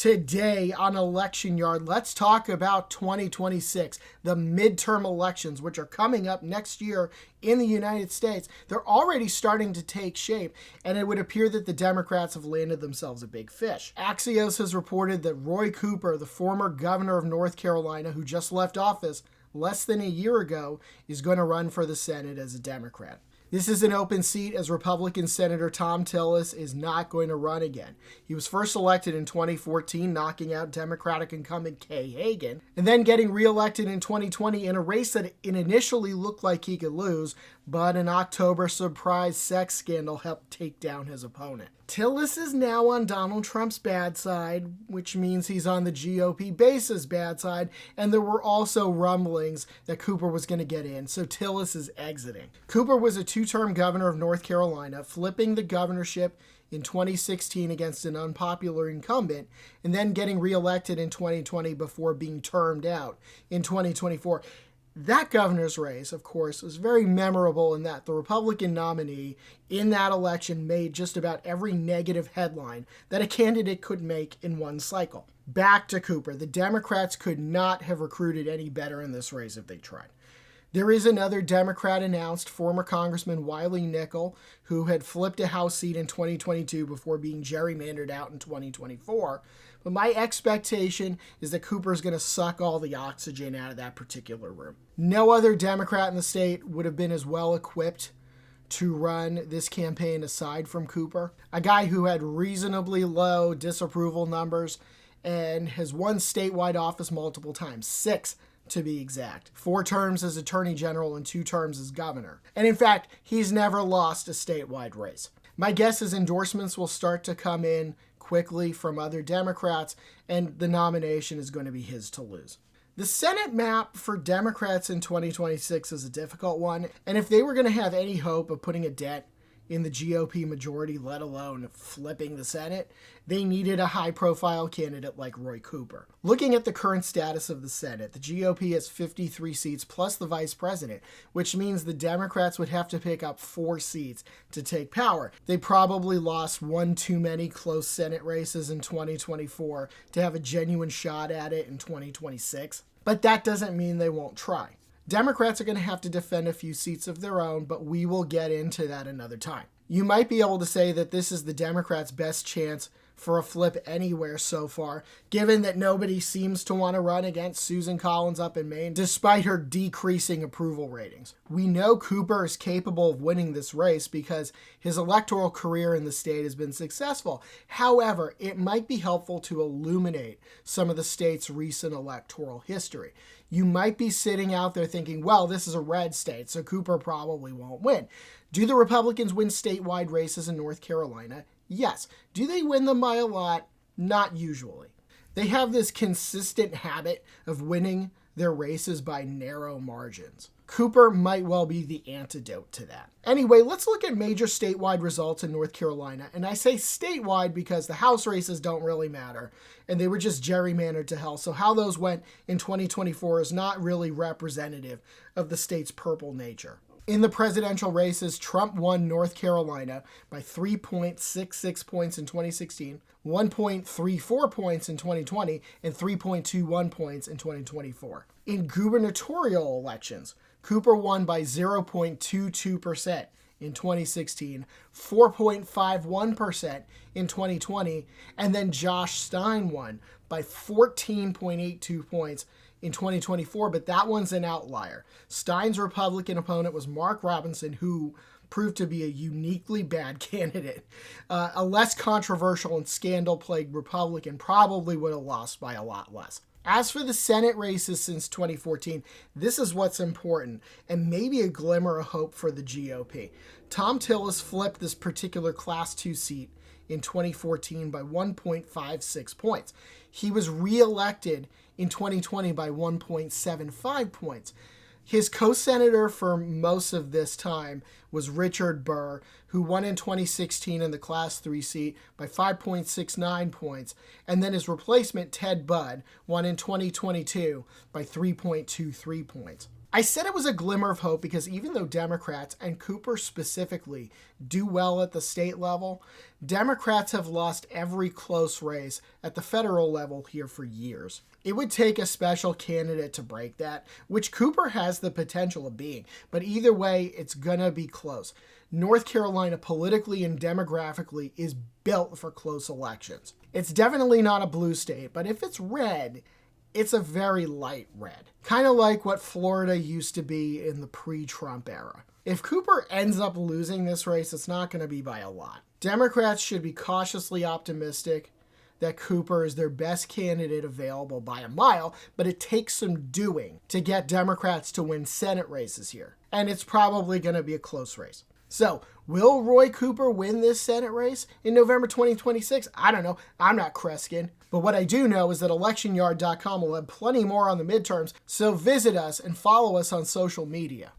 Today on Election Yard, let's talk about 2026, the midterm elections, which are coming up next year in the United States. They're already starting to take shape, and it would appear that the Democrats have landed themselves a big fish. Axios has reported that Roy Cooper, the former governor of North Carolina who just left office less than a year ago, is going to run for the Senate as a Democrat. This is an open seat as Republican Senator Thom Tillis is not going to run again. He was first elected in 2014, knocking out Democratic incumbent Kay Hagan, and then getting reelected in 2020 in a race that initially looked like he could lose, but an October surprise sex scandal helped take down his opponent. Tillis is now on Donald Trump's bad side, which means he's on the GOP base's bad side, and there were also rumblings that Cooper was going to get in, so Tillis is exiting. Cooper was a two-term governor of North Carolina, flipping the governorship in 2016 against an unpopular incumbent, and then getting reelected in 2020 before being termed out in 2024. That governor's race, of course, was very memorable in that the Republican nominee in that election made just about every negative headline that a candidate could make in one cycle. Back to Cooper. The Democrats could not have recruited any better in this race if they tried. There is another Democrat announced, former Congressman Wiley Nickel, who had flipped a House seat in 2022 before being gerrymandered out in 2024. But my expectation is that Cooper is going to suck all the oxygen out of that particular room. No other Democrat in the state would have been as well equipped to run this campaign aside from Cooper, a guy who had reasonably low disapproval numbers and has won statewide office multiple times, 6 to be exact. 4 terms as Attorney General and 2 terms as governor. And in fact, he's never lost a statewide race. My guess is endorsements will start to come in quickly from other Democrats, and the nomination is going to be his to lose. The Senate map for Democrats in 2026 is a difficult one, and if they were going to have any hope of putting a dent in the GOP majority, let alone flipping the Senate, they needed a high-profile candidate like Roy Cooper. Looking at the current status of the Senate, the GOP has 53 seats plus the vice president, which means the Democrats would have to pick up 4 seats to take power. They probably lost one too many close Senate races in 2024 to have a genuine shot at it in 2026, but that doesn't mean they won't try. Democrats are going to have to defend a few seats of their own, but we will get into that another time. You might be able to say that this is the Democrats' best chance for a flip anywhere so far, given that nobody seems to want to run against Susan Collins up in Maine, despite her decreasing approval ratings. We know Cooper is capable of winning this race because his electoral career in the state has been successful. However, it might be helpful to illuminate some of the state's recent electoral history. You might be sitting out there thinking, well, this is a red state, so Cooper probably won't win. Do the Republicans win statewide races in North Carolina? Yes. Do they win them by a lot? Not usually. They have this consistent habit of winning their races by narrow margins. Cooper might well be the antidote to that. Anyway, let's look at major statewide results in North Carolina. And I say statewide because the House races don't really matter, and they were just gerrymandered to hell. So how those went in 2024 is not really representative of the state's purple nature. In the presidential races, Trump won North Carolina by 3.66 points in 2016, 1.34 points in 2020, and 3.21 points in 2024. In gubernatorial elections, Cooper won by 0.22% in 2016, 4.51% in 2020, and then Josh Stein won by 14.82 points in 2024, but that one's an outlier. Stein's Republican opponent was Mark Robinson, who proved to be a uniquely bad candidate. A less controversial and scandal-plagued Republican probably would have lost by a lot less. As for the Senate races since 2014, this is what's important, and maybe a glimmer of hope for the GOP. Thom Tillis flipped this particular Class 2 seat in 2014 by 1.56 points. He was reelected in 2020 by 1.75 points. His co-senator for most of this time was Richard Burr, who won in 2016 in the Class 3 seat by 5.69 points, and then his replacement, Ted Budd, won in 2022 by 3.23 points. I said it was a glimmer of hope because even though Democrats, and Cooper specifically, do well at the state level, Democrats have lost every close race at the federal level here for years. It would take a special candidate to break that, which Cooper has the potential of being, but either way, it's gonna be close. North Carolina, politically and demographically, is built for close elections. It's definitely not a blue state, but if it's red, it's a very light red. Kind of like what Florida used to be in the pre-Trump era. If Cooper ends up losing this race, it's not going to be by a lot. Democrats should be cautiously optimistic that Cooper is their best candidate available by a mile, but it takes some doing to get Democrats to win Senate races here. And it's probably going to be a close race. So, will Roy Cooper win this Senate race in November 2026? I don't know. I'm not Kreskin. But what I do know is that electionyard.com will have plenty more on the midterms, so visit us and follow us on social media.